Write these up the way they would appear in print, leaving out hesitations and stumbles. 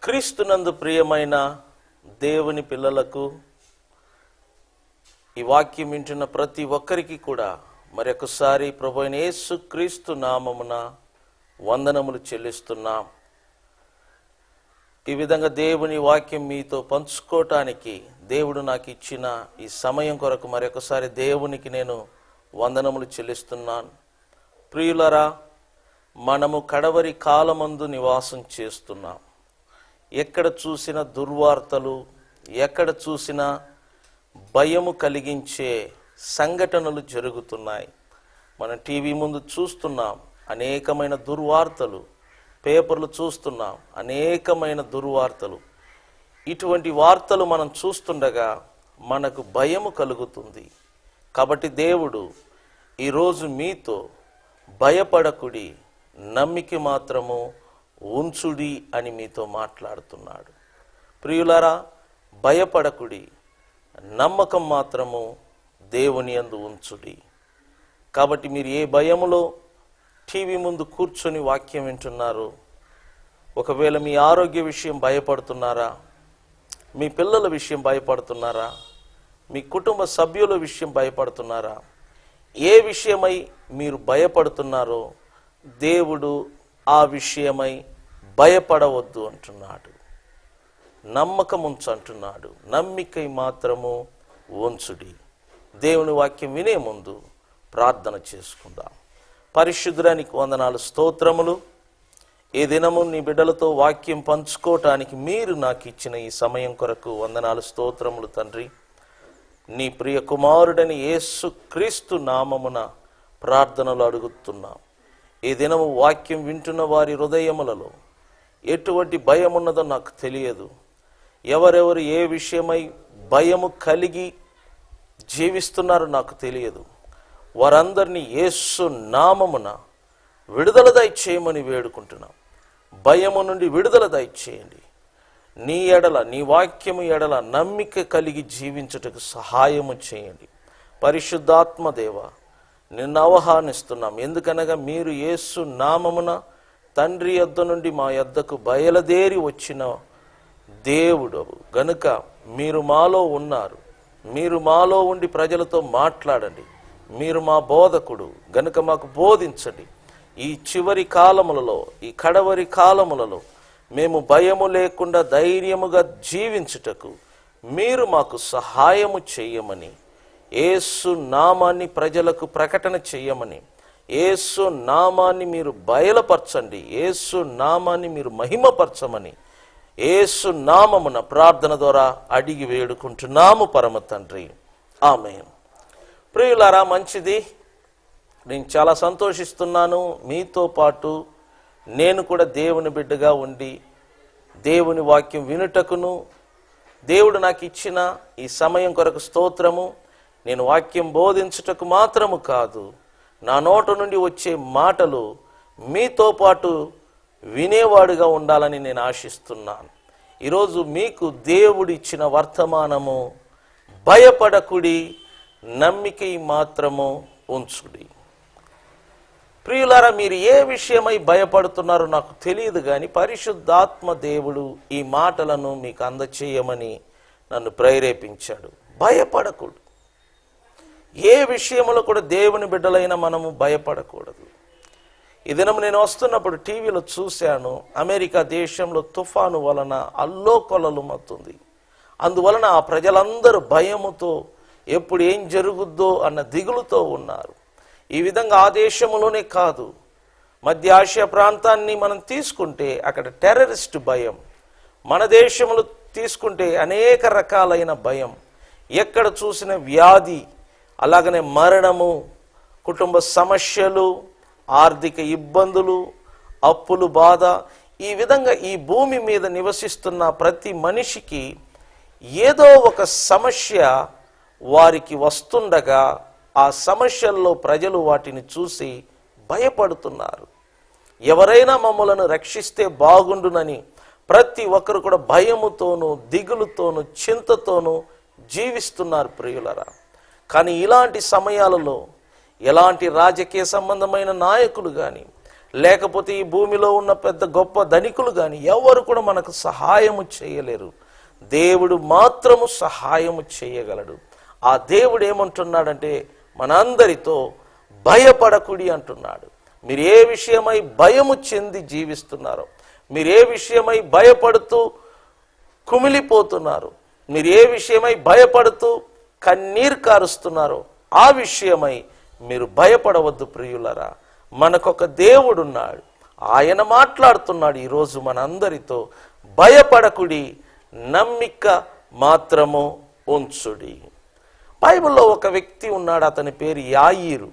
క్రీస్తునందు ప్రియమైన దేవుని పిల్లలకు, ఈ వాక్యం వింటున్న ప్రతి ఒక్కరికి కూడా మరొకసారి ప్రభువైన యేసు క్రీస్తు నామమున వందనములు చెల్లిస్తున్నాం. ఈ విధంగా దేవుని వాక్యం మీతో పంచుకోవటానికి దేవుడు నాకు ఇచ్చిన ఈ సమయం కొరకు మరొకసారి దేవునికి నేను వందనములు చెల్లిస్తున్నాను. ప్రియులరా, మనము కడవరి కాలమందు నివాసం చేస్తున్నాం. ఎక్కడ చూసిన దుర్వార్తలు, ఎక్కడ చూసినా భయము కలిగించే సంఘటనలు జరుగుతున్నాయి. మనం టీవీ ముందు చూస్తున్నాం అనేకమైన దుర్వార్తలు, పేపర్లు చూస్తున్నాం అనేకమైన దుర్వార్తలు. ఇటువంటి వార్తలు మనం చూస్తుండగా మనకు భయము కలుగుతుంది. కాబట్టి దేవుడు ఈరోజు మీతో భయపడకుడి, నమ్మిక మాత్రము ఉంచుడి అని మీతో మాట్లాడుతున్నాడు. ప్రియులారా, భయపడకుడి, నమ్మకం మాత్రము దేవుని యందు ఉంచుడి. కాబట్టి మీరు ఏ భయములో టీవీ ముందు కూర్చొని వాక్యం వింటున్నారు? ఒకవేళ మీ ఆరోగ్య విషయం భయపడుతున్నారా? మీ పిల్లల విషయం భయపడుతున్నారా? మీ కుటుంబ సభ్యుల విషయం భయపడుతున్నారా? ఏ విషయమై మీరు భయపడుతున్నారో దేవుడు ఆ విషయమై భయపడవద్దు అంటున్నాడు. నమ్మకం ఉంచు అంటున్నాడు. నమ్మికై మాత్రము ఉంచుడి. దేవుని వాక్యం వినే ముందు ప్రార్థన చేసుకుందాం. పరిశుద్ధునికి వందనాలు, స్తోత్రములు. ఈ దినము నీ బిడ్డలతో వాక్యం పంచుకోవటానికి మీరు నాకు ఇచ్చిన ఈ సమయం కొరకు వందనాలు, స్తోత్రములు తండ్రి. నీ ప్రియ కుమారుడని యేసు క్రీస్తు నామమున ప్రార్థనలు అడుగుతున్నాం. ఈ దినము వాక్యం వింటున్న వారి హృదయములలో ఎటువంటి భయం ఉన్నదో నాకు తెలియదు. ఎవరెవరు ఏ విషయమై భయము కలిగి జీవిస్తున్నారో నాకు తెలియదు. వారందరినీ యేసు నామమున విడుదల దయచేయమని వేడుకుంటున్నాం. భయము నుండి విడుదల దయచేయండి. నీ ఎడల, నీ వాక్యము ఎడల నమ్మిక కలిగి జీవించుటకు సహాయము చేయండి. పరిశుద్ధాత్మ దేవ, నిన్ను ఆహ్వానిస్తున్నాం. ఎందుకనగా మీరు యేసు నామమున తండ్రి యొద్ద నుండి మా యొద్దకు బయలుదేరి వచ్చిన దేవుడు గనుక మీరు మాలో ఉన్నారు. మీరు మాలో ఉండి ప్రజలతో మాట్లాడండి. మీరు మా బోధకుడు గనుక మాకు బోధించండి. ఈ చివరి కాలములలో, ఈ కడవరి కాలములలో మేము భయము లేకుండా ధైర్యముగా జీవించుటకు మీరు మాకు సహాయము చేయమని, యేసు నామాన్ని ప్రజలకు ప్రకటన చేయమని, యేసు నామాన్ని మీరు బయలుపరచండి, యేసు నామాన్ని మీరు మహిమపరచమని యేసు నామమున ప్రార్థన ద్వారా అడిగి వేడుకుంటున్నాము పరమ తండ్రి, ఆమేన్. ప్రియులారా, మంచిది. నేను చాలా సంతోషిస్తున్నాను. మీతో పాటు నేను కూడా దేవుని బిడ్డగా ఉండి దేవుని వాక్యం వినుటకును, దేవుడు నాకు ఇచ్చిన ఈ సమయం కొరకు స్తోత్రము. నేను వాక్యం బోధించుటకు మాత్రము కాదు, నా నోట నుండి వచ్చే మాటలు మీతో పాటు వినేవాడుగా ఉండాలని నేను ఆశిస్తున్నాను. ఈరోజు మీకు దేవుడిచ్చిన వర్తమానము, భయపడకుడి, నమ్మిక మాత్రము ఉంచుడి. ప్రియులారా, మీరు ఏ విషయమై భయపడుతున్నారో నాకు తెలియదు, కానీ పరిశుద్ధాత్మ దేవుడు ఈ మాటలను మీకు అందచేయమని నన్ను ప్రేరేపించాడు. భయపడకూడదు. ఏ విషయంలో కూడా దేవుని బిడ్డలైన మనము భయపడకూడదు. ఈ దినం నేను వస్తున్నప్పుడు టీవీలో చూశాను, అమెరికా దేశంలో తుఫాను వలన అల్లోకొల్లలుమవుతుంది. అందువలన ఆ ప్రజలందరూ భయముతో ఎప్పుడు ఏం జరుగుద్దో అన్న దిగులుతో ఉన్నారు. ఈ విధంగా ఆ దేశంలోనే కాదు, మధ్య ఆసియా ప్రాంతాన్ని మనం తీసుకుంటే అక్కడ టెర్రరిస్ట్ భయం, మన దేశంలో తీసుకుంటే అనేక రకాలైన భయం, ఎక్కడ చూసిన వ్యాధి, అలాగనే మరణము, కుటుంబ సమస్యలు, ఆర్థిక ఇబ్బందులు, అప్పులు, బాధ. ఈ విధంగా ఈ భూమి మీద నివసిస్తున్న ప్రతి మనిషికి ఏదో ఒక సమస్య వారికి వస్తుండగా ఆ సమస్యల్లో ప్రజలు వాటిని చూసి భయపడుతున్నారు. ఎవరైనా మమ్మలను రక్షిస్తే బాగుండునని ప్రతి ఒక్కరు కూడా భయముతోనూ, దిగులుతోనూ, చింతతోనూ జీవిస్తున్నారు ప్రియులరా. కానీ ఇలాంటి సమయాలలో ఎలాంటి రాజకీయ సంబంధమైన నాయకులు కానీ, లేకపోతే ఈ భూమిలో ఉన్న పెద్ద గొప్ప ధనికులు కానీ ఎవరు కూడా మనకు సహాయము చేయలేరు. దేవుడు మాత్రము సహాయము చేయగలడు. ఆ దేవుడు ఏమంటున్నాడంటే మనందరితో భయపడకుడి అంటున్నాడు. మీరు ఏ విషయమై భయము చెంది జీవిస్తున్నారో, మీరు ఏ విషయమై భయపడుతూ కుమిలిపోతున్నారు, మీరు ఏ విషయమై భయపడుతూ కన్నీరు కారుస్తున్నారో ఆ విషయమై మీరు భయపడవద్దు ప్రియులరా. మనకొక దేవుడున్నాడు, ఆయన మాట్లాడుతున్నాడు ఈరోజు మనందరితో. భయపడకుడి, నమ్మిక మాత్రము ఉంచుడి. బైబిల్లో ఒక వ్యక్తి ఉన్నాడు, అతని పేరు యాయీరు.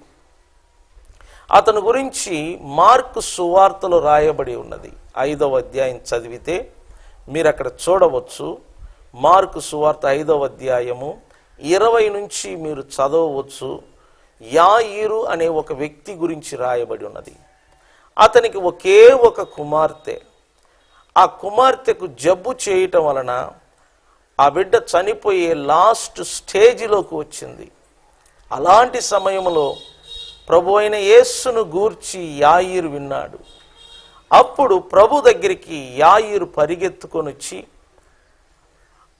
అతని గురించి మార్కు సువార్తలో రాయబడి ఉన్నది. 5వ అధ్యాయం చదివితే మీరు అక్కడ చూడవచ్చు. మార్కు సువార్త 5వ అధ్యాయము 20 నుంచి మీరు చదవవచ్చు. యాయీరు అనే ఒక వ్యక్తి గురించి రాయబడి ఉన్నది. అతనికి ఒకే ఒక కుమార్తె. ఆ కుమార్తెకు జబ్బు చేయటం వలన ఆ బిడ్డ చనిపోయే లాస్ట్ స్టేజిలోకి వచ్చింది. అలాంటి సమయంలో ప్రభు అయిన యేసును గూర్చి యాయీరు విన్నాడు. అప్పుడు ప్రభు దగ్గరికి యాయీరు పరిగెత్తుకొని వచ్చి,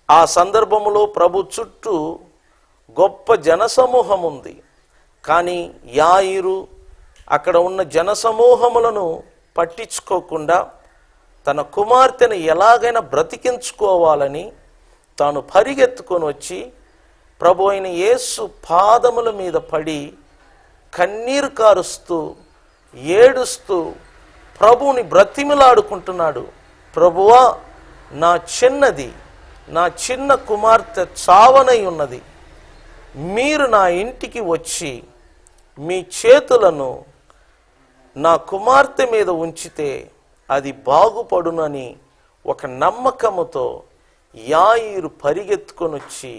ఆ సందర్భంలో ప్రభు చుట్టూ గొప్ప జనసమూహం ఉంది. కానీ యాయీరు అక్కడ ఉన్న జనసమూహములను పట్టించుకోకుండా తన కుమార్తెను ఎలాగైనా బ్రతికించుకోవాలని తాను పరిగెత్తుకొని వచ్చి ప్రభు అయిన యేసు పాదముల మీద పడి కన్నీరు కారుస్తూ ఏడుస్తూ ప్రభువుని బ్రతిమిలాడుకుంటున్నాడు. ప్రభువా, నా చిన్న కుమార్తె చావనై ఉన్నది. మీరు నా ఇంటికి వచ్చి మీ చేతులను నా కుమార్తె మీద ఉంచితే అది బాగుపడునని ఒక నమ్మకముతో యాయీరు పరిగెత్తుకొని వచ్చి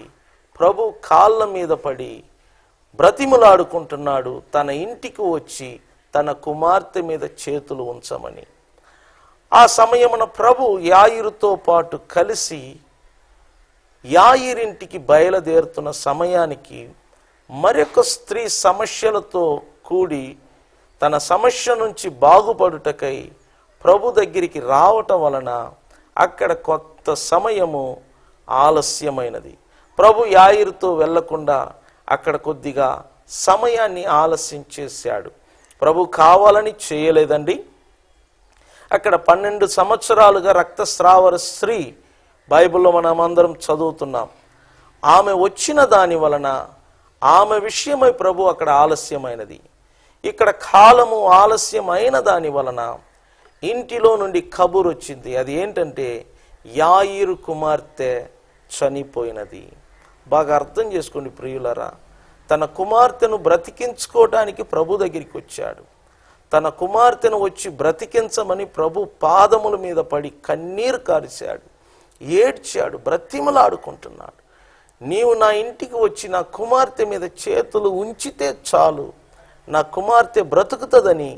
ప్రభు కాళ్ళ మీద పడి బ్రతిమలాడుకుంటున్నాడు, తన ఇంటికి వచ్చి తన కుమార్తె మీద చేతులు ఉంచమని. ఆ సమయమున ప్రభు యాయీరుతో పాటు కలిసి యాయీరింటికి బయలుదేరుతున్న సమయానికి మరొక స్త్రీ సమస్యలతో కూడి తన సమస్య నుంచి బాగుపడుటకై ప్రభు దగ్గరికి రావటం వలన అక్కడ కొత్త సమయము ఆలస్యమైనది. ప్రభు యాయీరుతో వెళ్లకుండా అక్కడ కొద్దిగా సమయాన్ని ఆలస్యం చేశాడు. ప్రభు కావాలని చేయలేదండి. అక్కడ 12 సంవత్సరాలుగా రక్తస్రావ స్త్రీ, బైబిల్లో మనం అందరం చదువుతున్నాం. ఆమె వచ్చిన దాని వలన ఆమె విషయమై ప్రభు అక్కడ ఆలస్యమైనది. ఇక్కడ కాలము ఆలస్యం అయిన దాని వలన ఇంటిలో నుండి కబురు వచ్చింది. అది ఏంటంటే యాయీరు కుమార్తె చనిపోయినది. బాగా అర్థం చేసుకోండి ప్రియులరా, తన కుమార్తెను బ్రతికించుకోవటానికి ప్రభు దగ్గరికి వచ్చాడు. తన కుమార్తెను వచ్చి బ్రతికించమని ప్రభు పాదముల మీద పడి కన్నీరు కారిశాడు, ఏడ్చాడు, బ్రతిమలాడుకుంటున్నాడు. నీవు నా ఇంటికి వచ్చి నా కుమార్తె మీద చేతులు ఉంచితే చాలు, నా కుమార్తె బ్రతుకుతుందని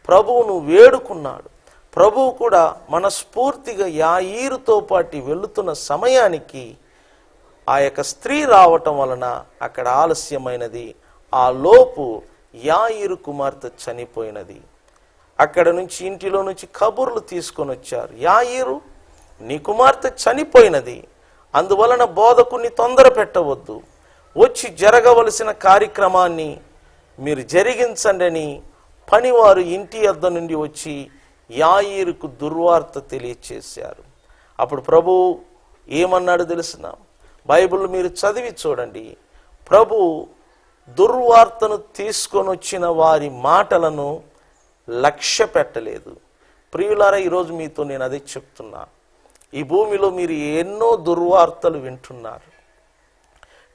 ప్రభువును వేడుకున్నాడు. ప్రభువు కూడా మనస్ఫూర్తిగా యాయీరుతో పాటు వెళుతున్న సమయానికి ఆ యొక్క స్త్రీ రావటం వలన అక్కడ ఆలస్యమైనది. ఆ లోపు యాయీరు కుమార్తె చనిపోయినది. అక్కడ నుంచి ఇంటిలో నుంచి కబుర్లు తీసుకొని వచ్చారు. యాయీరు, నీ కుమార్తె చనిపోయినది, అందువలన బోధకుని తొందర పెట్టవద్దు, వచ్చి జరగవలసిన కార్యక్రమాన్ని మీరు జరిగించండి అని పనివారు ఇంటి వద్ద నుండి వచ్చి యాయీరుకు దుర్వార్త తెలియచేశారు. అప్పుడు ప్రభు ఏమన్నాడు తెలుసున? బైబిల్ మీరు చదివి చూడండి. ప్రభు దుర్వార్తను తీసుకొని వచ్చిన వారి మాటలను లక్ష్య పెట్టలేదు. ప్రియులారా, ఈరోజు మీతో నేను అదే చెప్తున్నా. ఈ భూమిలో మీరు ఎన్నో దుర్వార్తలు వింటున్నారు.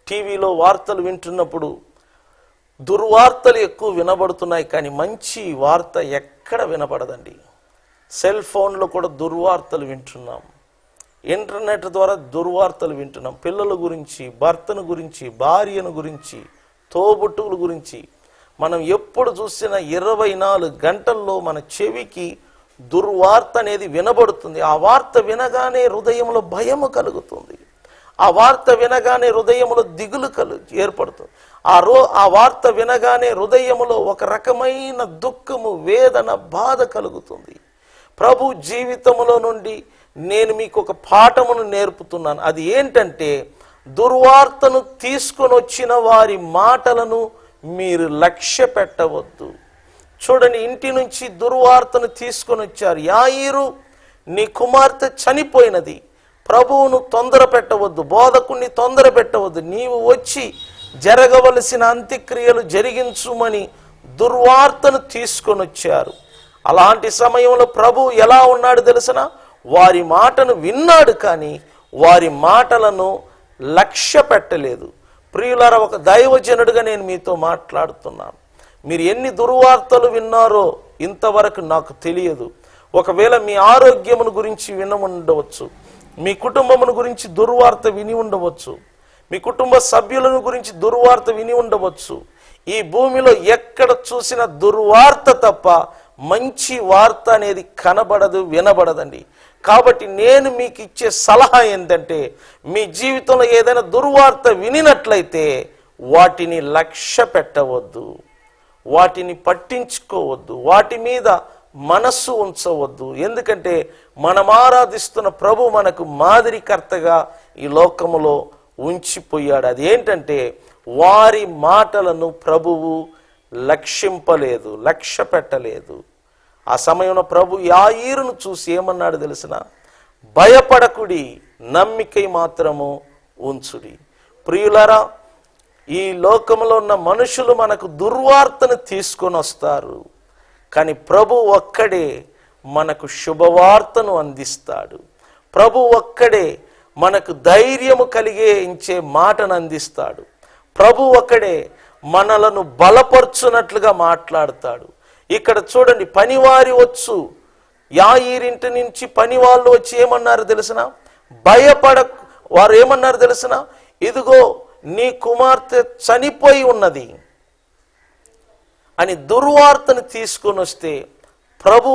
టీవీలో వార్తలు వింటున్నప్పుడు దుర్వార్తలు ఎక్కువ వినబడుతున్నాయి, కానీ మంచి వార్త ఎక్కడ వినపడదండి. సెల్ ఫోన్లో కూడా దుర్వార్తలు వింటున్నాం, ఇంటర్నెట్ ద్వారా దుర్వార్తలు వింటున్నాం. పిల్లల గురించి, భర్తను గురించి, భార్యను గురించి, తోబుట్టువుల గురించి. మనం ఎప్పుడు చూసినా 24 గంటల్లో మన చెవికి దుర్వార్త అనేది వినబడుతుంది. ఆ వార్త వినగానే హృదయంలో భయము కలుగుతుంది. ఆ వార్త వినగానే హృదయంలో దిగులు ఏర్పడుతుంది. ఆ వార్త వినగానే హృదయములో ఒక రకమైన దుఃఖము, వేదన, బాధ కలుగుతుంది. ప్రభు జీవితములో నుండి నేను మీకు ఒక పాఠమును నేర్పుతున్నాను. అది ఏంటంటే, దుర్వార్తను తీసుకొని వచ్చిన వారి మాటలను మీరు లక్ష్య పెట్టవద్దు. చూడండి, ఇంటి నుంచి దుర్వార్తను తీసుకొని వచ్చారు. యాయీరు, నీ కుమార్తె చనిపోయినది. ప్రభువును తొందర పెట్టవద్దు, బోధకుణ్ణి తొందర పెట్టవద్దు, నీవు వచ్చి జరగవలసిన అంత్యక్రియలు జరిగించుమని దుర్వార్తను తీసుకొని వచ్చారు. అలాంటి సమయంలో ప్రభు ఎలా ఉన్నాడు తెలుసిన? వారి మాటను విన్నాడు, కానీ వారి మాటలను లక్ష్య పెట్టలేదు. ప్రియులారా, ఒక దైవజనుడిగా నేను మీతో మాట్లాడుతున్నాను. మీరు ఎన్ని దుర్వార్తలు విన్నారో ఇంతవరకు నాకు తెలియదు. ఒకవేళ మీ ఆరోగ్యమును గురించి విని ఉండవచ్చు, మీ కుటుంబమును గురించి దుర్వార్త విని ఉండవచ్చు, మీ కుటుంబ సభ్యులను గురించి దుర్వార్త విని ఉండవచ్చు. ఈ భూమిలో ఎక్కడ చూసిన దుర్వార్త తప్ప మంచి వార్త అనేది కనబడదు, వినబడదండి. కాబట్టి నేను మీకు ఇచ్చే సలహా ఏంటంటే, మీ జీవితంలో ఏదైనా దుర్వార్త వినినట్లయితే వాటిని లక్ష్య పెట్టవద్దు, వాటిని పట్టించుకోవద్దు, వాటి మీద మనస్సు ఉంచవద్దు. ఎందుకంటే మనం ఆరాధిస్తున్న ప్రభు మనకు మాదిరికర్తగా ఈ లోకములో ఉంచిపోయాడు. అది ఏంటంటే, వారి మాటలను ప్రభువు లక్ష్యింపలేదు, లక్ష్య పెట్టలేదు. ఆ సమయంలో ప్రభు యాయీరును చూసి ఏమన్నాడు తెలిసిన? భయపడకుడి, నమ్మికై మాత్రము ఉంచుడి. ప్రియులారా, ఈ లోకంలో ఉన్న మనుషులు మనకు దుర్వార్తను తీసుకొని వస్తారు, కానీ ప్రభు ఒక్కడే మనకు శుభవార్తను అందిస్తాడు. ప్రభు ఒక్కడే మనకు ధైర్యము కలిగించే మాటను అందిస్తాడు. ప్రభు ఒక్కడే మనలను బలపరుచున్నట్లుగా మాట్లాడతాడు. ఇక్కడ చూడండి, పనివారి వచ్చు, యాయీరింటి నుంచి పనివాళ్ళు వచ్చి ఏమన్నారు తెలిసిన? వారు ఏమన్నారు తెలిసిన? ఇదిగో నీ కుమార్తె చనిపోయి ఉన్నది అని దుర్వార్తను తీసుకొని వస్తే ప్రభు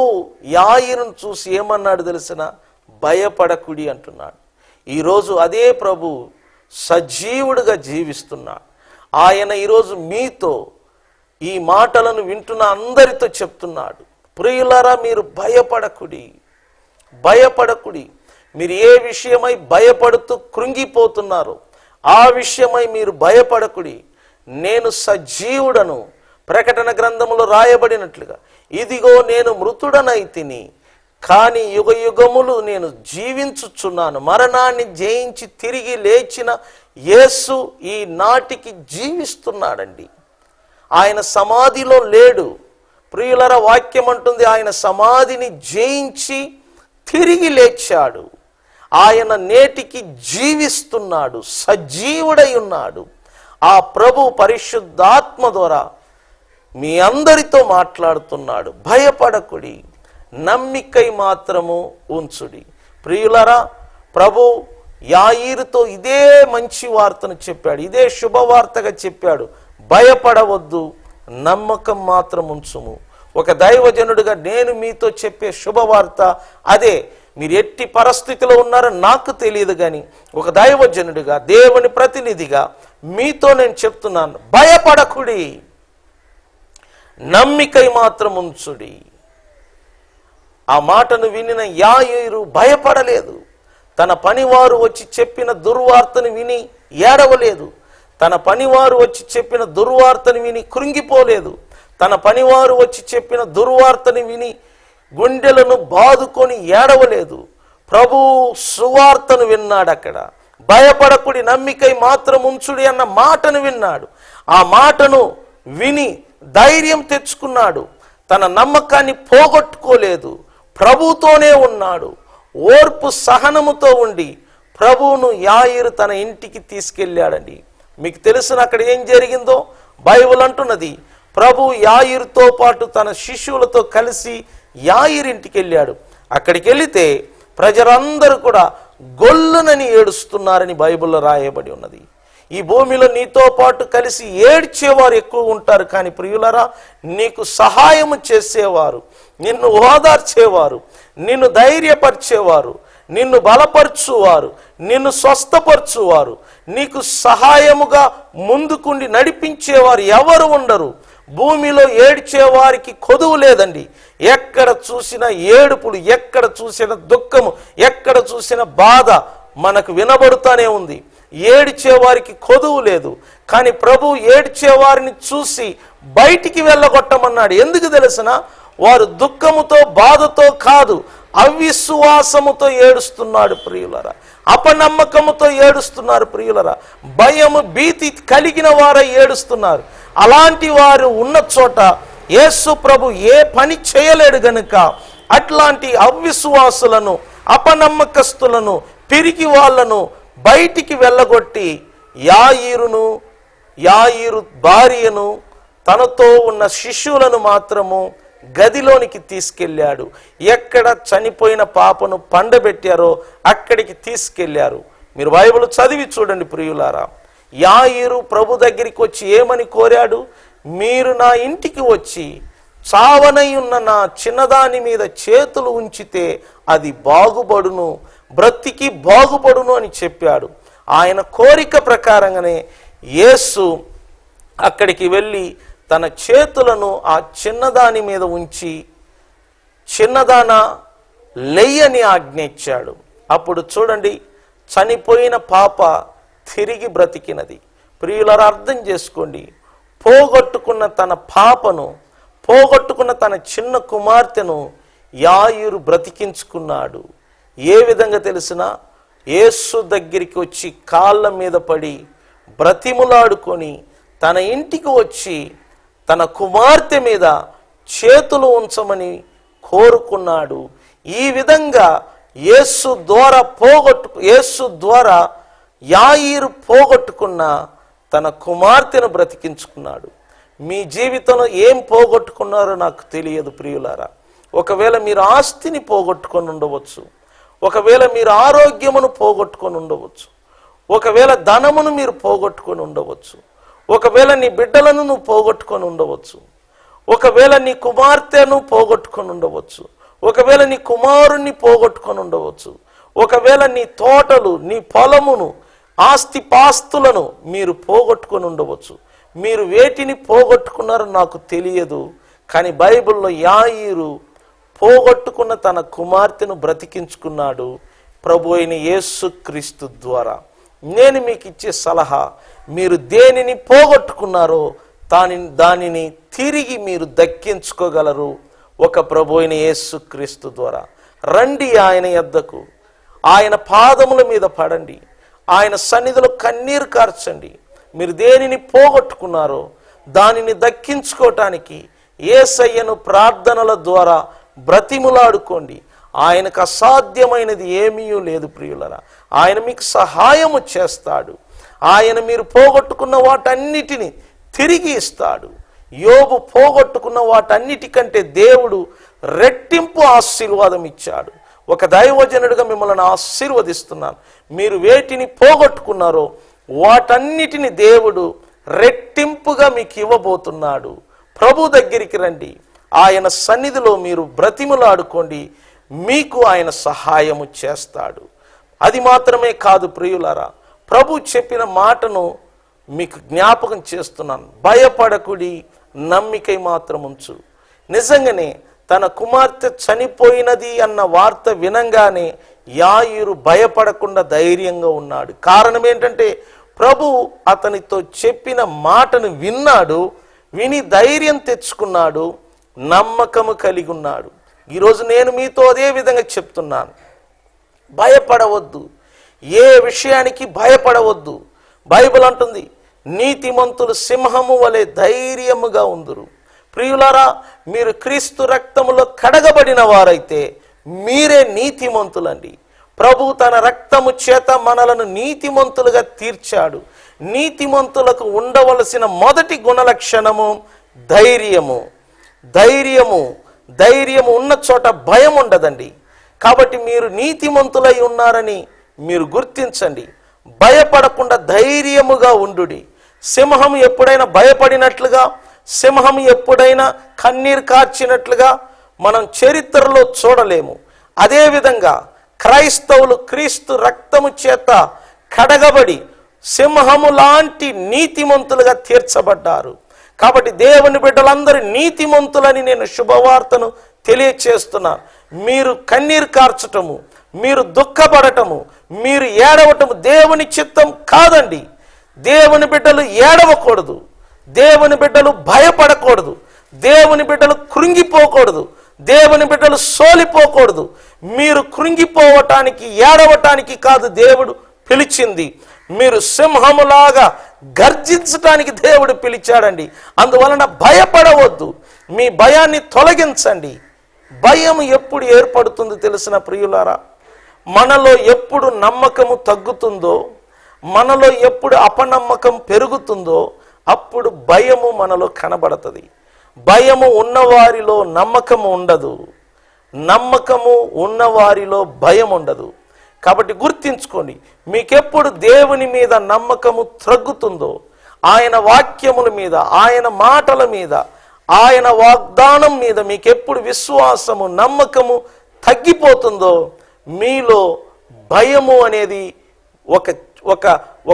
యాయీరును చూసి ఏమన్నాడు తెలిసిన? భయపడకుడి అంటున్నాడు. ఈరోజు అదే ప్రభు సజీవుడిగా జీవిస్తున్నాడు. ఆయన ఈరోజు మీతో ఈ మాటలను వింటున్న అందరితో చెప్తున్నాడు, ప్రియులారా, మీరు భయపడకుడి, భయపడకుడి. మీరు ఏ విషయమై భయపడుతూ కృంగిపోతున్నారో ఆ విషయమై మీరు భయపడకుడి. నేను సజీవుడను, ప్రకటన గ్రంథములో రాయబడినట్లుగా, ఇదిగో నేను మృతుడనైతిని, కానీ యుగ యుగములు నేను జీవించుచున్నాను. మరణాన్ని జయించి తిరిగి లేచిన యేసు ఈ నాటికి జీవిస్తున్నాడండి. ఆయన సమాధిలో లేడు. ప్రియులర, వాక్యం అంటుంది ఆయన సమాధిని జయించి తిరిగి లేచాడు. ఆయన నేటికి జీవిస్తున్నాడు, సజీవుడై ఉన్నాడు. ఆ ప్రభు పరిశుద్ధాత్మ ద్వారా మీ అందరితో మాట్లాడుతున్నాడు. భయపడకుడి, నమ్మికై మాత్రము ఉంచుడి. ప్రియులరా, ప్రభు యాయీరుతో ఇదే మంచి వార్తను చెప్పాడు, ఇదే శుభవార్తగా చెప్పాడు. భయపడవద్దు, నమ్మకం మాత్రం ఉంచుము. ఒక దైవజనుడిగా నేను మీతో చెప్పే శుభవార్త అదే. మీరు ఎట్టి పరిస్థితిలో ఉన్నారో నాకు తెలియదు, కానీ ఒక దైవజనుడిగా, దేవుని ప్రతినిధిగా మీతో నేను చెప్తున్నాను, భయపడకుడి, నమ్మికై మాత్రం ఉంచుడి. ఆ మాటను వినిన యాయీరు భయపడలేదు. తన పనివారు వచ్చి చెప్పిన దుర్వార్తను విని ఏడవలేదు. తన పనివారు వచ్చి చెప్పిన దుర్వార్తను విని కృంగిపోలేదు. తన పనివారు వచ్చి చెప్పిన దుర్వార్తను విని గుండెలను బాదుకొని ఏడవలేదు. ప్రభు సువార్తను విన్నాడు. అక్కడ భయపడకుడి, నమ్మికై మాత్రం ఉంచుడి అన్న మాటను విన్నాడు. ఆ మాటను విని ధైర్యం తెచ్చుకున్నాడు. తన నమ్మకాన్ని పోగొట్టుకోలేదు. ప్రభుతోనే ఉన్నాడు. ఓర్పు సహనముతో ఉండి ప్రభువును యాయీరు తన ఇంటికి తీసుకెళ్ళాడండి. మీకు తెలుసున అక్కడ ఏం జరిగిందో బైబిల్ అంటున్నది, ప్రభు యాయీరుతో పాటు తన శిష్యులతో కలిసి యాయీరింటికి వెళ్ళాడు. అక్కడికి వెళితే ప్రజలందరూ కూడా గొల్లునని ఏడుస్తున్నారని బైబిల్లో రాయబడి ఉన్నది. ఈ భూమిలో నీతో పాటు కలిసి ఏడ్చేవారు ఎక్కువ ఉంటారు, కానీ ప్రియులరా, నీకు సహాయము చేసేవారు, నిన్ను ఓదార్చేవారు, నిన్ను ధైర్యపరిచేవారు, నిన్ను బలపరచువారు, నిన్ను స్వస్థపరచువారు, నీకు సహాయముగా ముందుకుండి నడిపించేవారు ఎవరు ఉండరు. భూమిలో ఏడ్చేవారికి కొదువు లేదండి. ఎక్కడ చూసిన ఏడుపులు, ఎక్కడ చూసిన దుఃఖము, ఎక్కడ చూసిన బాధ మనకు వినబడుతూనే ఉంది. ఏడ్చేవారికి కొదువు లేదు. కానీ ప్రభు ఏడ్చేవారిని చూసి బయటికి వెళ్ళగొట్టమన్నాడు. ఎందుకు తెలుసునా? వారు దుఃఖముతో బాధతో కాదు, అవిశ్వాసముతో ఏడుస్తున్నాడు ప్రియులరా, అపనమ్మకముతో ఏడుస్తున్నారు ప్రియులరా, భయము భీతి కలిగిన వారై ఏడుస్తున్నారు. అలాంటి వారు ఉన్న చోట యేసు ప్రభు ఏ పని చేయలేడు గనుక అట్లాంటి అవిశ్వాసులను, అపనమ్మకస్తులను, పిరికి వాళ్ళను బయటికి వెళ్ళగొట్టి యాయిరు భార్యను తనతో ఉన్న శిష్యులను మాత్రము గదిలోనికి తీసుకెళ్ళాడు. ఎక్కడ చనిపోయిన పాపను పండబెట్టారో అక్కడికి తీసుకెళ్లారు. మీరు బైబిల్ చదివి చూడండి ప్రియులారా. యాయిరు ప్రభు దగ్గరికి వచ్చి ఏమని కోరాడు? మీరు నా ఇంటికి వచ్చి చావనై ఉన్న నా చిన్నదాని మీద చేతులు ఉంచితే అది బాగుపడును, బ్రతికి బాగుపడును అని చెప్పాడు. ఆయన కోరిక ప్రకారంగానే యేసు అక్కడికి వెళ్ళి తన చేతులను ఆ చిన్నదాని మీద ఉంచి, చిన్నదాన లెయ్యని ఆజ్ఞ ఇచ్చాడు. అప్పుడు చూడండి, చనిపోయిన పాప తిరిగి బ్రతికినది. ప్రియులారా, అర్థం చేసుకోండి. పోగొట్టుకున్న తన పాపను, పోగొట్టుకున్న తన చిన్న కుమార్తెను యాయిరు బ్రతికించుకున్నాడు. ఏ విధంగా తెలిసినా, యేసు దగ్గరికి వచ్చి కాళ్ళ మీద పడి బ్రతిములాడుకొని తన ఇంటికి వచ్చి తన కుమార్తె మీద చేతులు ఉంచమని కోరుకున్నాడు. ఈ విధంగా యేసు ద్వారా యాయిరు పోగొట్టుకున్న తన కుమార్తెను బ్రతికించుకున్నాడు. మీ జీవితంలో ఏం పోగొట్టుకున్నారో నాకు తెలియదు ప్రియులారా. ఒకవేళ మీరు ఆస్తిని పోగొట్టుకొని ఉండవచ్చు, ఒకవేళ మీరు ఆరోగ్యమును పోగొట్టుకొని ఉండవచ్చు, ఒకవేళ ధనమును మీరు పోగొట్టుకొని ఉండవచ్చు, ఒకవేళ నీ బిడ్డలను నువ్వు పోగొట్టుకొని ఉండవచ్చు, ఒకవేళ నీ కుమార్తెను పోగొట్టుకొని ఉండవచ్చు, ఒకవేళ నీ కుమారుణ్ణి పోగొట్టుకొని ఉండవచ్చు, ఒకవేళ నీ తోటలు, నీ పొలమును, ఆస్తి పాస్తులను మీరు పోగొట్టుకొని ఉండవచ్చు. మీరు వేటిని పోగొట్టుకున్నారో నాకు తెలియదు. కానీ బైబిల్లో యాయిరు పోగొట్టుకున్న తన కుమార్తెను బ్రతికించుకున్నాడు ప్రభు అయిన యేసుక్రీస్తు ద్వారా. నేను మీకు ఇచ్చే సలహా, మీరు దేనిని పోగొట్టుకున్నారో దానిని తిరిగి మీరు దక్కించుకోగలరు ఒక ప్రభు అయిన యేసుక్రీస్తు ద్వారా. రండి ఆయన యొద్దకు, ఆయన పాదముల మీద పడండి, ఆయన సన్నిధిలో కన్నీరు కార్చండి. మీరు దేనిని పోగొట్టుకున్నారో దానిని దక్కించుకోవటానికి యేసయ్యను ప్రార్థనల ద్వారా బ్రతిములాడుకోండి. ఆయనకు అసాధ్యమైనది ఏమీ లేదు ప్రియులరా. ఆయన మీకు సహాయము చేస్తాడు. ఆయన మీరు పోగొట్టుకున్న వాటన్నిటిని తిరిగి ఇస్తాడు. యోబు పోగొట్టుకున్న వాటన్నిటికంటే దేవుడు రెట్టింపు ఆశీర్వాదం ఇచ్చాడు. ఒక దైవజనుడిగా మిమ్మల్ని ఆశీర్వదిస్తున్నాను. మీరు వేటిని పోగొట్టుకున్నారో వాటన్నిటిని దేవుడు రెట్టింపుగా మీకు ఇవ్వబోతున్నాడు. ప్రభు దగ్గరికి రండి, ఆయన సన్నిధిలో మీరు బ్రతిములాడుకోండి, మీకు ఆయన సహాయము చేస్తాడు. అది మాత్రమే కాదు ప్రియులారా, ప్రభు చెప్పిన మాటను మీకు జ్ఞాపకం చేస్తున్నాను. భయపడకుడి, నమ్మికై మాత్రం ఉంచు. నిజంగానే తన కుమార్తె చనిపోయినది అన్న వార్త వినంగానే యాయిరు భయపడకుండా ధైర్యంగా ఉన్నాడు. కారణం ఏంటంటే ప్రభు అతనితో చెప్పిన మాటను విన్నాడు, విని ధైర్యం తెచ్చుకున్నాడు, నమ్మకము కలిగి ఉన్నాడు. ఈరోజు నేను మీతో అదే విధంగా చెప్తున్నాను. భయపడవద్దు, ఏ విషయానికి భయపడవద్దు. బైబిల్ అంటుంది, నీతిమంతులు సింహము వలె ధైర్యముగా ఉందురు. ప్రియులారా, మీరు క్రీస్తు రక్తములో కడగబడిన వారైతే మీరే నీతిమంతులండి. ప్రభు తన రక్తము చేత మనలను నీతిమంతులుగా తీర్చాడు. నీతిమంతులకు ఉండవలసిన మొదటి గుణలక్షణము ధైర్యము. ధైర్యము ఉన్న చోట భయం ఉండదండి. కాబట్టి మీరు నీతిమంతులై ఉన్నారని మీరు గుర్తించండి. భయపడకుండా ధైర్యముగా ఉండుడి. సింహం ఎప్పుడైనా భయపడినట్లుగా, సింహం ఎప్పుడైనా కన్నీరు కార్చినట్లుగా మనం చరిత్రలో చూడలేము. అదేవిధంగా క్రైస్తవులు క్రీస్తు రక్తము చేత కడగబడి సింహము లాంటి నీతిమంతులుగా తీర్చబడ్డారు. కాబట్టి దేవుని బిడ్డలందరూ నీతిమంతులని నేను శుభవార్తను తెలియచేస్తున్నాను. మీరు కన్నీరు కార్చటము, మీరు దుఃఖపడటము, మీరు ఏడవటము దేవుని చిత్తం కాదండి. దేవుని బిడ్డలు ఏడవకూడదు, దేవుని బిడ్డలు భయపడకూడదు, దేవుని బిడ్డలు కృంగిపోకూడదు, దేవుని బిడ్డలు సోలిపోకూడదు. మీరు కృంగిపోవటానికి ఏడవటానికి కాదు దేవుడు పిలిచింది, మీరు సింహములాగా గర్జించటానికి దేవుడు పిలిచాడండి. అందువలన భయపడవద్దు, మీ భయాన్ని తొలగించండి. భయం ఎప్పుడు ఏర్పడుతుందో తెలిసిన ప్రియులారా, మనలో ఎప్పుడు నమ్మకము తగ్గుతుందో, మనలో ఎప్పుడు అపనమ్మకం పెరుగుతుందో అప్పుడు భయము మనలో కనబడుతుంది. భయము ఉన్నవారిలో నమ్మకము ఉండదు, నమ్మకము ఉన్నవారిలో భయం ఉండదు. కాబట్టి గుర్తించుకోండి, మీకెప్పుడు దేవుని మీద నమ్మకము తగ్గుతుందో, ఆయన వాక్యముల మీద, ఆయన మాటల మీద, ఆయన వాగ్దానం మీద మీకెప్పుడు విశ్వాసము నమ్మకము తగ్గిపోతుందో మీలో భయము అనేది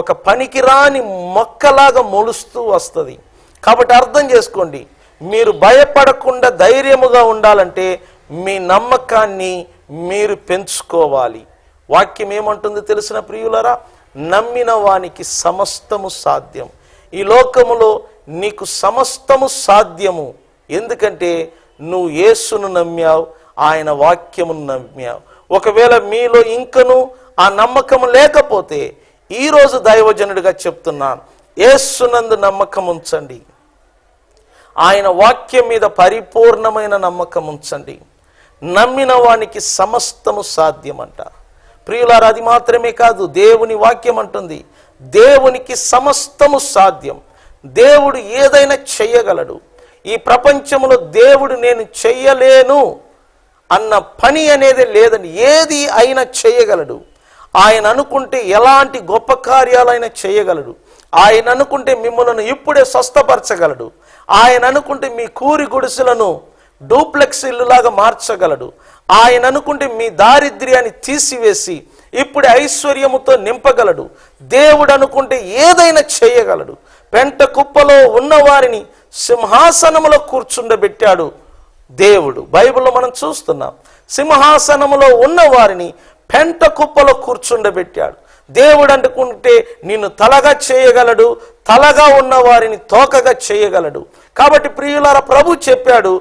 ఒక పనికిరాని మొక్కలాగా మొలుస్తూ వస్తుంది. కాబట్టి అర్థం చేసుకోండి, మీరు భయపడకుండా ధైర్యముగా ఉండాలంటే మీ నమ్మకాన్ని మీరు పెంచుకోవాలి. వాక్యం ఏమంటుంది తెలిసిన ప్రియులరా, నమ్మిన వానికి సమస్తము సాధ్యం. ఈ లోకములో నీకు సమస్తము సాధ్యము, ఎందుకంటే నువ్వు యేసును నమ్మావు, ఆయన వాక్యమును నమ్మావు. ఒకవేళ మీలో ఇంకను ఆ నమ్మకము లేకపోతే ఈరోజు దైవజనుడిగా చెప్తున్నాను, యేసునందు నమ్మకం ఉంచండి, ఆయన వాక్యం మీద పరిపూర్ణమైన నమ్మకం ఉంచండి. నమ్మిన వానికి సమస్తము సాధ్యమంట. ప్రియులారా, అది మాత్రమే కాదు, దేవుని వాక్యం అంటుంది దేవునికి సమస్తము సాధ్యం. దేవుడు ఏదైనా చెయ్యగలడు. ఈ ప్రపంచంలో దేవుడు నేను చెయ్యలేను అన్న పని అనేది లేదని, ఏది అయినా చేయగలడు. ఆయన అనుకుంటే ఎలాంటి గొప్ప కార్యాలైనా చేయగలడు. ఆయన అనుకుంటే మిమ్మల్ని ఇప్పుడే స్వస్థపరచగలడు. ఆయన అనుకుంటే మీ కూరి గుడిసెలను డూప్లెక్స్ ఇల్లులాగా మార్చగలడు. ఆయన అనుకుంటే మీ దారిద్ర్యాన్ని తీసివేసి ఇప్పుడు ఐశ్వర్యముతో నింపగలడు. దేవుడు అనుకుంటే ఏదైనా చేయగలడు. పెంట కుప్పలో ఉన్నవారిని సింహాసనములో కూర్చుండబెట్టాడు దేవుడు. బైబిల్లో మనం చూస్తున్నాం, సింహాసనములో ఉన్నవారిని పెంట కుప్పలో కూర్చుండబెట్టాడు. దేవుడు అనుకుంటే నిన్ను తలగా చేయగలడు, తలగా ఉన్న వారిని తోకగా చేయగలడు. కాబట్టి ప్రియులారా, ప్రభు చెప్పాడు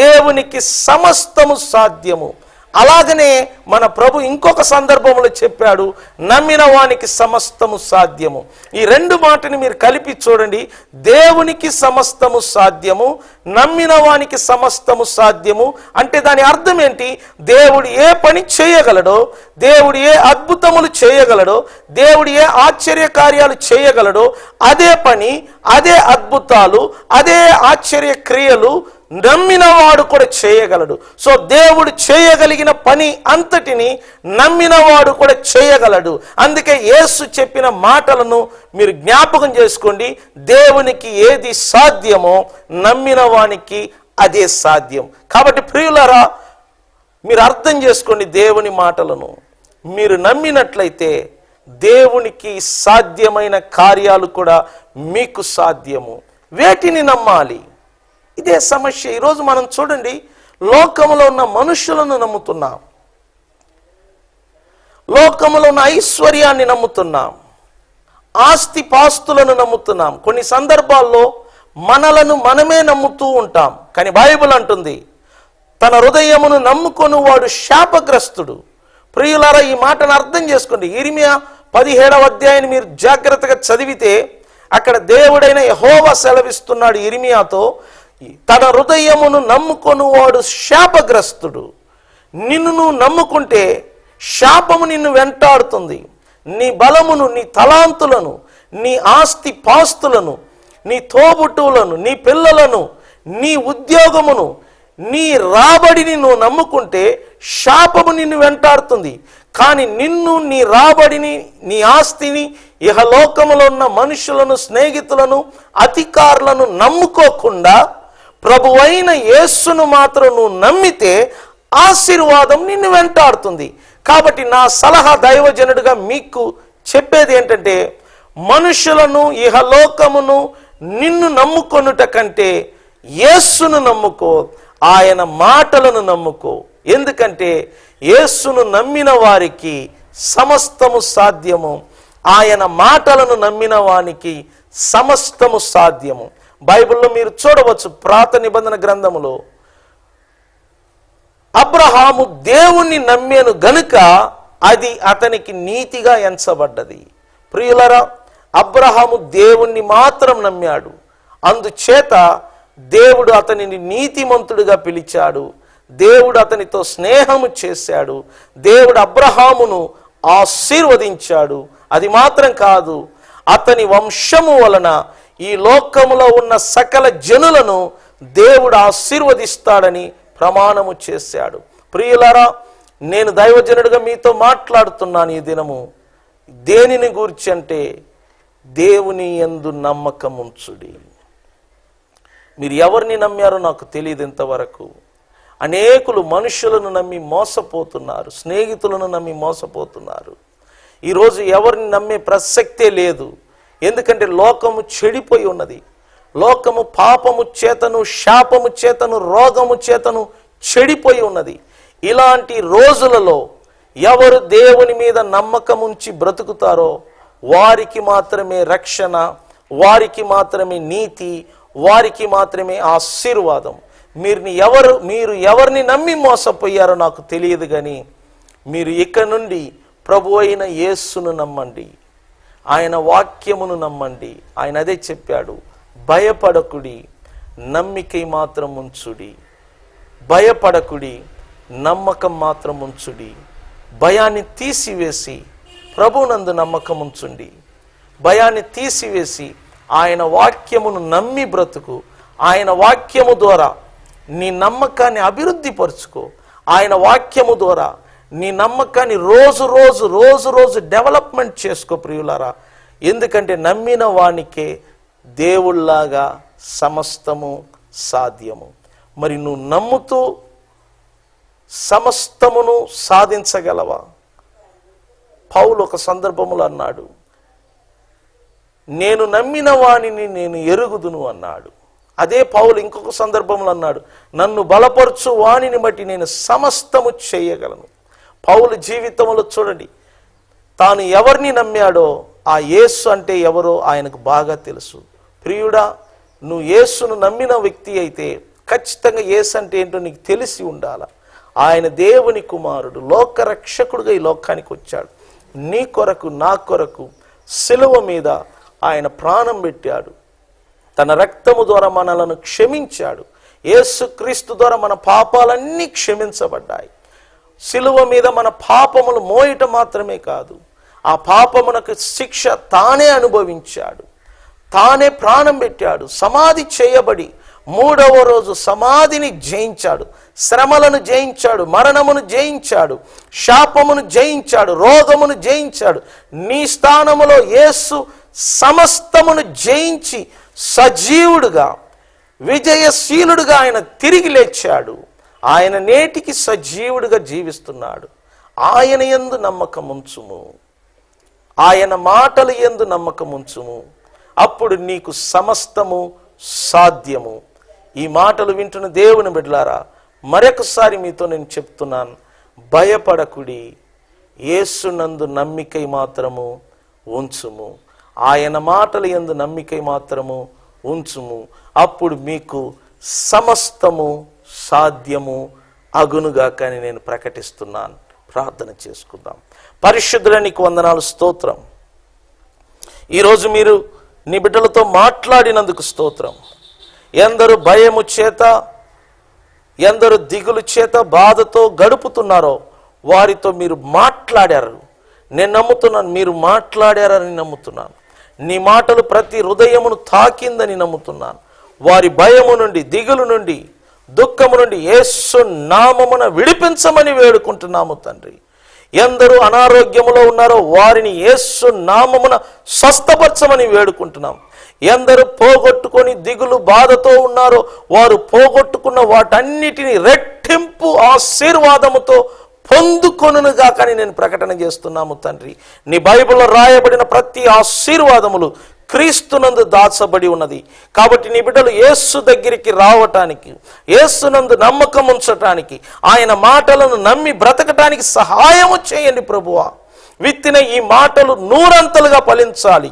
దేవునికి సమస్తము సాధ్యము. అలాగనే మన ప్రభు ఇంకొక సందర్భంలో చెప్పాడు, నమ్మిన వానికి సమస్తము సాధ్యము. ఈ రెండు మాటని మీరు కలిపి చూడండి, దేవునికి సమస్తము సాధ్యము, నమ్మిన వానికి సమస్తము సాధ్యము అంటే దాని అర్థం ఏంటి? దేవుడు ఏ పని చేయగలడో, దేవుడు ఏ అద్భుతములు చేయగలడో, దేవుడు ఏ ఆశ్చర్య కార్యాలు చేయగలడో అదే పని, అదే అద్భుతాలు, అదే ఆశ్చర్య క్రియలు నమ్మిన వాడు కూడా చేయగలడు. సో దేవుడు చేయగలిగిన పని అంతటిని నమ్మిన వాడు కూడా చేయగలడు. అందుకే యేసు చెప్పిన మాటలను మీరు జ్ఞాపకం చేసుకోండి, దేవునికి ఏది సాధ్యమో నమ్మిన వానికి అదే సాధ్యం. కాబట్టి ప్రియులారా, మీరు అర్థం చేసుకోండి, దేవుని మాటలను మీరు నమ్మినట్లయితే దేవునికి సాధ్యమైన కార్యాలు కూడా మీకు సాధ్యము. వేటిని నమ్మాలి? ఇదే సమస్య. ఈరోజు మనం చూడండి, లోకములో ఉన్న మనుషులను నమ్ముతున్నాం, లోకములో ఉన్న ఐశ్వర్యాన్ని నమ్ముతున్నాం, ఆస్తి పాస్తులను నమ్ముతున్నాం. కొన్ని సందర్భాల్లో మనలను మనమే నమ్ముతూ ఉంటాం. కానీ బైబిల్ అంటుంది, తన హృదయమును నమ్ముకొని వాడు శాపగ్రస్తుడు. ప్రియులారా, ఈ మాటను అర్థం చేసుకోండి. ఇర్మియా 17వ అధ్యాయాన్ని మీరు జాగ్రత్తగా చదివితే అక్కడ దేవుడైన యెహోవా సెలవిస్తున్నాడు ఇర్మియాతో, తన హృదయమును నమ్ముకొని వాడు శాపగ్రస్తుడు. నిన్ను నువ్వు నమ్ముకుంటే శాపము నిన్ను వెంటాడుతుంది. నీ బలమును, నీ తలాంతులను, నీ ఆస్తి పాస్తులను, నీ తోబుట్టువులను, నీ పిల్లలను, నీ ఉద్యోగమును, నీ రాబడిని నువ్వు నమ్ముకుంటే శాపము నిన్ను వెంటాడుతుంది. కానీ నిన్ను, నీ రాబడిని, నీ ఆస్తిని, ఇహలోకములో ఉన్న మనుషులను, స్నేహితులను, అధికారులను నమ్ముకోకుండా ప్రభువైన యేసును మాత్రం నువ్వు నమ్మితే ఆశీర్వాదం నిన్ను వెంటాడుతుంది. కాబట్టి నా సలహా దైవజనుడిగా మీకు చెప్పేది ఏంటంటే, మనుషులను ఇహలోకమును నిన్ను నమ్ముకొనుట కంటే యేసును నమ్ముకో, ఆయన మాటలను నమ్ముకో. ఎందుకంటే యేసును నమ్మిన వారికి సమస్తము సాధ్యము, ఆయన మాటలను నమ్మిన వానికి సమస్తము సాధ్యము. బైబిల్లో మీరు చూడవచ్చు, పాత నిబంధన గ్రంథములో అబ్రహాము దేవుణ్ణి నమ్మాను గనుక అది అతనికి నీతిగా ఎంచబడ్డది. ప్రియులరా, అబ్రహాము దేవుణ్ణి మాత్రం నమ్మాడు, అందుచేత దేవుడు అతనిని నీతిమంతుడిగా పిలిచాడు. దేవుడు అతనితో స్నేహము చేశాడు. దేవుడు అబ్రహామును ఆశీర్వదించాడు. అది మాత్రం కాదు, అతని వంశము వలన ఈ లోకములో ఉన్న సకల జనులను దేవుడు ఆశీర్వదిస్తాడని ప్రమాణము చేశాడు. ప్రియులారా, నేను దైవజనుడిగా మీతో మాట్లాడుతున్నాను ఈ దినము. దేనిని గూర్చి అంటే, దేవుని యందు నమ్మకం ఉంచుడి. మీరు ఎవరిని నమ్మారో నాకు తెలియదు ఇంతవరకు. అనేకులు మనుషులను నమ్మి మోసపోతున్నారు, స్నేహితులను నమ్మి మోసపోతున్నారు. ఈరోజు ఎవరిని నమ్మే ప్రసక్తే లేదు. ఎందుకంటే లోకము చెడిపోయి ఉన్నది. లోకము పాపము చేతను, శాపము చేతను, రోగము చేతను చెడిపోయి ఉన్నది. ఇలాంటి రోజులలో ఎవరు దేవుని మీద నమ్మకం ఉంచి బ్రతుకుతారో వారికి మాత్రమే రక్షణ, వారికి మాత్రమే నీతి, వారికి మాత్రమే ఆశీర్వాదం. మీరు ఎవరిని నమ్మి మోసపోయారో నాకు తెలియదు, కానీ మీరు ఇక నుండి ప్రభు అయిన యేసును నమ్మండి, ఆయన వాక్యమును నమ్మండి. ఆయన అదే చెప్పాడు, భయపడకుడి, నమ్మికై మాత్రం ఉంచుడి. భయపడకుడి, నమ్మకం మాత్రం ఉంచుడి. భయాన్ని తీసివేసి ప్రభునందు నమ్మకం ఉంచుండి. భయాన్ని తీసివేసి ఆయన వాక్యమును నమ్మి బ్రతుకు. ఆయన వాక్యము ద్వారా నీ నమ్మకాన్ని అభివృద్ధి పరుచుకో. ఆయన వాక్యము ద్వారా నీ నమ్మకాన్ని రోజు డెవలప్మెంట్ చేసుకో ప్రియులారా. ఎందుకంటే నమ్మిన వానికే దేవుళ్లాగా సమస్తము సాధ్యము. మరి నువ్వు నమ్ముతూ సమస్తమును సాధించగలవా? పౌలు ఒక సందర్భములో అన్నాడు, నేను నమ్మిన వానిని నేను ఎరుగుదును అన్నాడు. అదే పౌలు ఇంకొక సందర్భంలో అన్నాడు, నన్ను బలపరచు వానిని బట్టి నేను సమస్తము చేయగలను. పౌలు జీవితంలో చూడండి, తాను ఎవరిని నమ్మాడో ఆ యేసు అంటే ఎవరో ఆయనకు బాగా తెలుసు. ప్రియుడా, నువ్వు యేసును నమ్మిన వ్యక్తి అయితే ఖచ్చితంగా యేసు అంటే ఏంటో నీకు తెలిసి ఉండాలి. ఆయన దేవుని కుమారుడు, లోకరక్షకుడుగా ఈ లోకానికి వచ్చాడు. నీ కొరకు, నా కొరకు సిలువ మీద ఆయన ప్రాణం పెట్టాడు. తన రక్తము ద్వారా మనలను క్షమించాడు. యేసుక్రీస్తు ద్వారా మన పాపాలన్నీ క్షమించబడ్డాయి. సిలువ మీద మన పాపములు మోయటం మాత్రమే కాదు, ఆ పాపమునకు శిక్ష తానే అనుభవించాడు. తానే ప్రాణం పెట్టాడు. సమాధి చేయబడి 3వ రోజు సమాధిని జయించాడు. శ్రమలను జయించాడు, మరణమును జయించాడు, శాపమును జయించాడు, రోగమును జయించాడు. నీ స్థానములో యేసు సమస్తమును జయించి సజీవుడుగా, విజయశీలుడుగా ఆయన తిరిగి లేచాడు. ఆయన నేటికి సజీవుడుగా జీవిస్తున్నాడు. ఆయన యందు నమ్మకం ఉంచుము, ఆయన మాటలు యందు నమ్మకం ఉంచుము, అప్పుడు నీకు సమస్తము సాధ్యము. ఈ మాటలు వింటున్న దేవుని బిడ్డలారా, మరొకసారి మీతో నేను చెప్తున్నాను, భయపడకుడి, యేసునందు నమ్మికై మాత్రము ఉంచుము, ఆయన మాటల యందు నమ్మికై మాత్రము ఉంచుము, అప్పుడు మీకు సమస్తము సాధ్యము అగునుగా కానీ నేను ప్రకటిస్తున్నాను. ప్రార్థన చేసుకుందాం. పరిశుద్ధుల నీకు వందనాలు, స్తోత్రం. ఈరోజు మీరు నీ బిడ్డలతో మాట్లాడినందుకు స్తోత్రం. ఎందరు భయము చేత, ఎందరు దిగులు చేత, బాధతో గడుపుతున్నారో వారితో మీరు మాట్లాడారు. నేను నమ్ముతున్నాను, మీరు మాట్లాడారని నమ్ముతున్నాను. నీ మాటలు ప్రతి హృదయమును తాకిందని నమ్ముతున్నాను. వారి భయము నుండి, దిగులు నుండి, దుఃఖము నుండి యేసు నామమున విడిపించమని వేడుకుంటున్నాము తండ్రి. ఎందరూ అనారోగ్యములో ఉన్నారో వారిని యేసు నామమున స్వస్థపరచమని వేడుకుంటున్నాం. ఎందరు పోగొట్టుకొని దిగులు బాధతో ఉన్నారో వారు పోగొట్టుకున్న వాటన్నిటిని రెట్టింపు ఆశీర్వాదముతో పొందుకొనుగా కానీ నేను ప్రకటన చేస్తున్నాము తండ్రి. నీ బైబిల్లో రాయబడిన ప్రతి ఆశీర్వాదములు క్రీస్తునందు దాచబడి ఉన్నది. కాబట్టి నీ బిడ్డలు యేసు దగ్గరికి రావటానికి, యేసునందు నమ్మకం ఉంచటానికి, ఆయన మాటలను నమ్మి బ్రతకటానికి సహాయము చేయండి ప్రభువా. విత్తిన ఈ మాటలు నూరంతలుగా ఫలించాలి.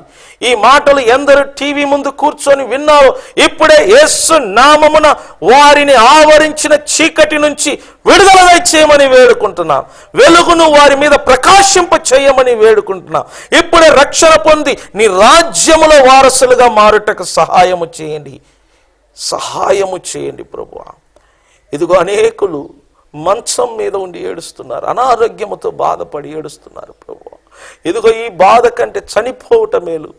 ఈ మాటలు ఎందరు టీవీ ముందు కూర్చొని విన్నారో ఇప్పుడే యేసు నామమున వారిని ఆవరించిన చీకటి నుంచి విడుదల చేయమని వేడుకుంటున్నాం. వెలుగును వారి మీద ప్రకాశింప చేయమని వేడుకుంటున్నాం. ఇప్పుడే రక్షణ పొంది నీ రాజ్యములో వారసులుగా మారుటకు సహాయము చేయండి, సహాయము చేయండి ప్రభువా. ఇదిగో అనేకులు మంచం మీద ఉండి ఏడుస్తున్నారు, అనారోగ్యముతో బాధపడి ఏడుస్తున్నారు ప్రభువా. ఇదిగో ఈ బాధ కంటే చనిపోవటం మేలు,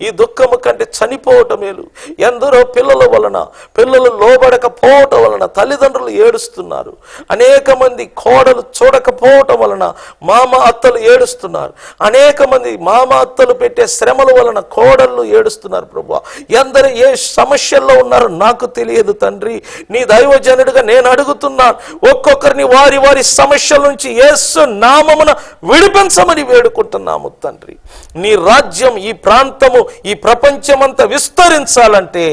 ఈ దుఃఖము కంటే చనిపోవటం మేలు. ఎందరో పిల్లల వలన, పిల్లలు లోబడకపోవటం వలన తల్లిదండ్రులు ఏడుస్తున్నారు. అనేక మంది కోడలు చూడకపోవటం వలన మామ అత్తలు ఏడుస్తున్నారు. అనేక మంది మామ అత్తలు పెట్టే శ్రమల వలన కోడళ్ళు ఏడుస్తున్నారు ప్రభువా. ఎందరు ఏ సమస్యల్లో ఉన్నారో నాకు తెలియదు తండ్రి. నీ దైవజనుడిగా నేను అడుగుతున్నాను, ఒక్కొక్కరిని వారి వారి సమస్యల నుంచి యేసు నామమున విడిపించమని వేడుకుంటున్నాము తండ్రి. నీ రాజ్యం ఈ ప్రాంతము, ఈ ప్రపంచమంతా విస్తరించాలంటే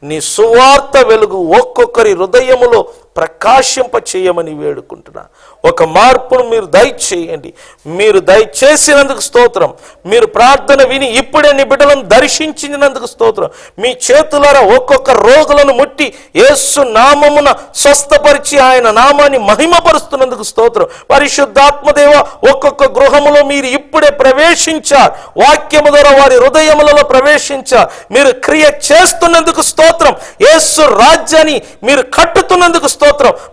నీ సువార్త వెలుగు ఒక్కొక్కరి హృదయములో ప్రకాశింప చేయమని వేడుకుంటున్నా. ఒక మార్పును మీరు దయచేయండి. మీరు దయచేసినందుకు స్తోత్రం. మీరు ప్రార్థన విని ఇప్పుడే నీ బిడ్డలను దర్శించినందుకు స్తోత్రం. మీ చేతులారా ఒక్కొక్క రోగులను ముట్టి యేసు నామమున స్వస్థపరిచి ఆయన నామాన్ని మహిమపరుస్తున్నందుకు స్తోత్రం. పరిశుద్ధాత్మదేవ, ఒక్కొక్క గృహములో మీరు ఇప్పుడే ప్రవేశించారు. వాక్యము ద్వారా వారి హృదయములలో ప్రవేశించారు. మీరు క్రియ చేస్తున్నందుకు స్తోత్రం. యేసు రాజ్యాన్ని మీరు కట్టుతున్నందుకు స్తోత్రం.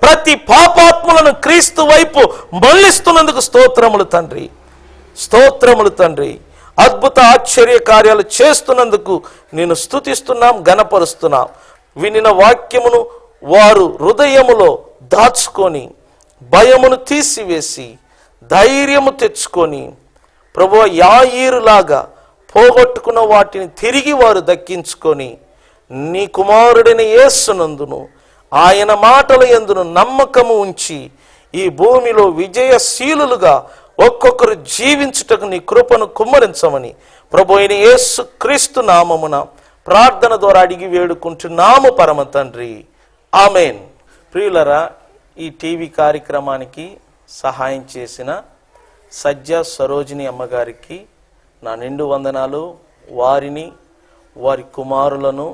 ప్రతి పాపాత్ములను క్రీస్తు వైపు మళ్లిస్తున్నందుకు స్తోత్రములు తండ్రి, స్తోత్రములు తండ్రి. అద్భుత ఆశ్చర్య కార్యాలు చేస్తున్నందుకు నేను స్తుతిస్తున్నాం, గణపరుస్తున్నాం. వినిన వాక్యమును వారు హృదయములో దాచుకొని భయమును తీసివేసి ధైర్యము తెచ్చుకొని ప్రభువా యాయీరులాగా పోగొట్టుకున్న వాటిని తిరిగి వారు దక్కించుకొని నీ కుమారుడైన యేసునందును ఆయన మాటల యందును నమ్మకము ఉంచి ఈ భూమిలో విజయశీలులుగా ఒక్కొక్కరు జీవించుటకు నీ కృపను కుమ్మరించమని ప్రభు అయిన యేసు క్రీస్తు నామమున ప్రార్థన ద్వారా అడిగి వేడుకుంటున్నాము పరమ తండ్రి, ఆమెన్. ప్రియులరా, ఈ టీవీ కార్యక్రమానికి సహాయం చేసిన సజ్జా సరోజిని అమ్మగారికి నా నిండు వందనాలు. వారిని, వారి కుమారులను,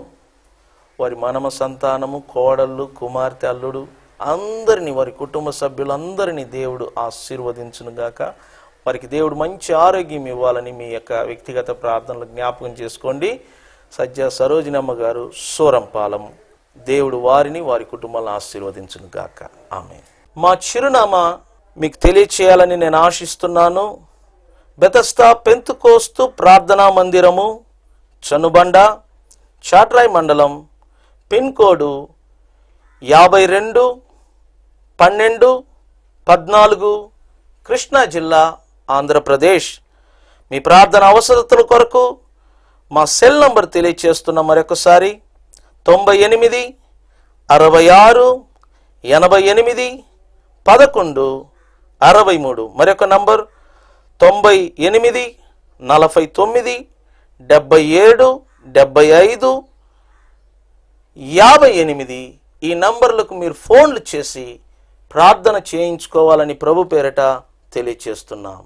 వారి మనమ సంతానము, కోడళ్ళు, కుమార్తె, అల్లుడు అందరినీ, వారి కుటుంబ సభ్యులందరినీ దేవుడు ఆశీర్వదించునుగాక. వారికి దేవుడు మంచి ఆరోగ్యం ఇవ్వాలని మీ యొక్క వ్యక్తిగత ప్రార్థనలు జ్ఞాపకం చేసుకోండి. సజ్జా సరోజిని అమ్మగారు, సూరంపాలెం. దేవుడు వారిని, వారి కుటుంబాలను ఆశీర్వదించునుగాక. ఆమేన్. మా చిరునామా మీకు తెలియచేయాలని నేను ఆశిస్తున్నాను. బెతస్తా పెంతుకోస్తు ప్రార్థనా మందిరము, చనుబండ, చాట్రాయ్ మండలం, పిన్ కోడ్ 521214, కృష్ణా జిల్లా, ఆంధ్రప్రదేశ్. మీ ప్రార్థన అవసరతల కొరకు మా సెల్ నంబర్ తెలియచేస్తున్న మరొకసారి 98 66 88 11 63. మరొక నంబర్ 98 49 77 75 58. ఈ నంబర్లకు మీరు ఫోన్లు చేసి ప్రార్థన చేయించుకోవాలని ప్రభు పేరట తెలియచేస్తున్నాం.